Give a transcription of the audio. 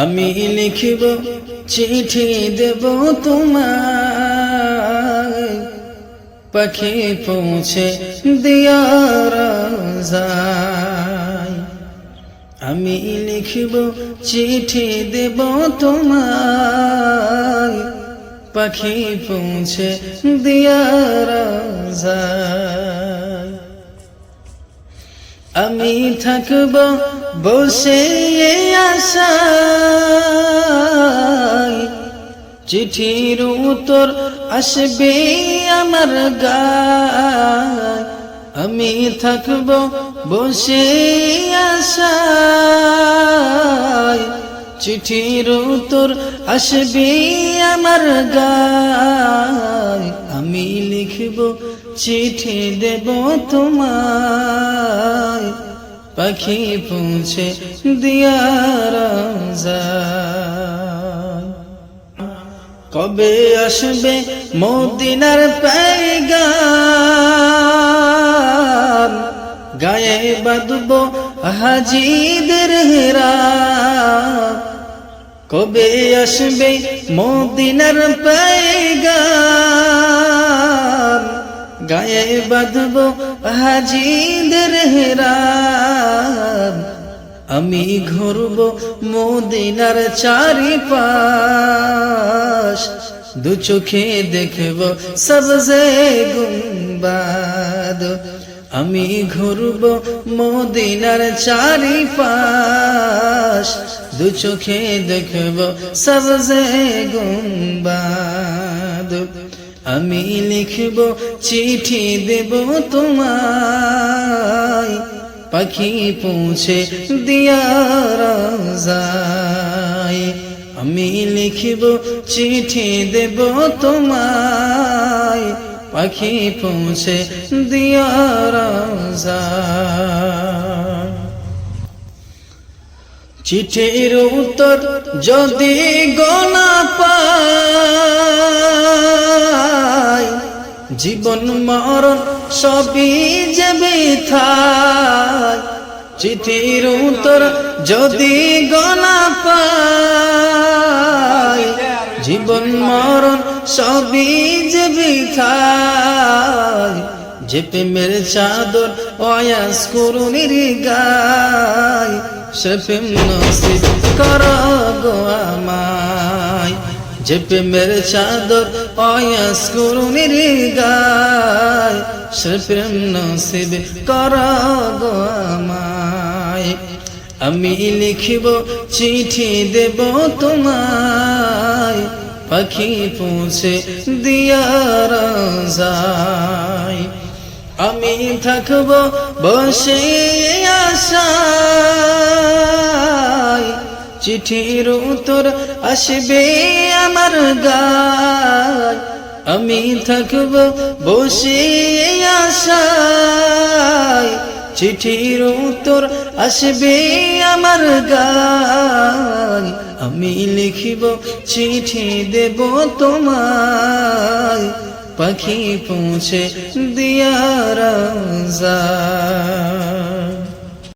আমি লিখিব চিঠি দেব তোমায়, পাখি পৌঁছে দিয়ার যায়। আমি লিখিব চিঠি দেব তোমায়, পাখি পৌঁছে দিয়ার যায়। আমি থাকব বসে আশায়, চিঠির উত্তর আসবে আমার গায়। আমি থাকব বসে আশায়, চিঠির উত্তর আসবে আমার গায়। আমি লিখব চিঠি দেব তোমায়, পাখি পৌঁছে দিয়ার যায়। কবে আসবে মদিনার পেগাম, গায়ে বাঁধব হাজিদের হেরাম। কবে আসবে মদিনার পেগাম, গায়ে বাঁধব হাজিদের হেরাম। আমি ঘুরব মদিনার চারিপাশ, দু চোখে দেখব সবজে গুম্বাদ। আমি ঘুরব মদিনার চারিপাশ, দু চোখে দেখব সবজে গুম্বাদ। আমি লিখব চিঠি দেব তোমায়, পাখি পৌঁছে দিয়ার যায়। আমি লিখব চিঠি দেব তোমায়, পাখি পৌঁছে দিয়ার যায়। চিঠির উত্তর যদি গোনা পাই, জীবন মরণ সবই যে বৃথায়। চিঠির উত্তর যদি গোনা পাই, জীবন মরণ সবই যে বৃথায়। যে প্রেমের চাদর ওয়াস করুণীর গায়, সে প্রেম নসিব করো গো আমায়। যে প্রেমের চাদর ওয়াস করুণীর গায়, সে প্রেম নসিব করো গো আমায়। আমি লিখিব চিঠি দেব তোমায়, পাখি পৌঁছে দিয়ার যায়। আমি থাকব বসে আশায়, চিঠির উত্তর আসবে আমার গায়। আমি থাকব বসে আশায়, চিঠির উত্তর আসবে আমার গায়। আমি লিখিব চিঠি দেব তোমায়, পাখি পৌঁছে দিয়ার যায়।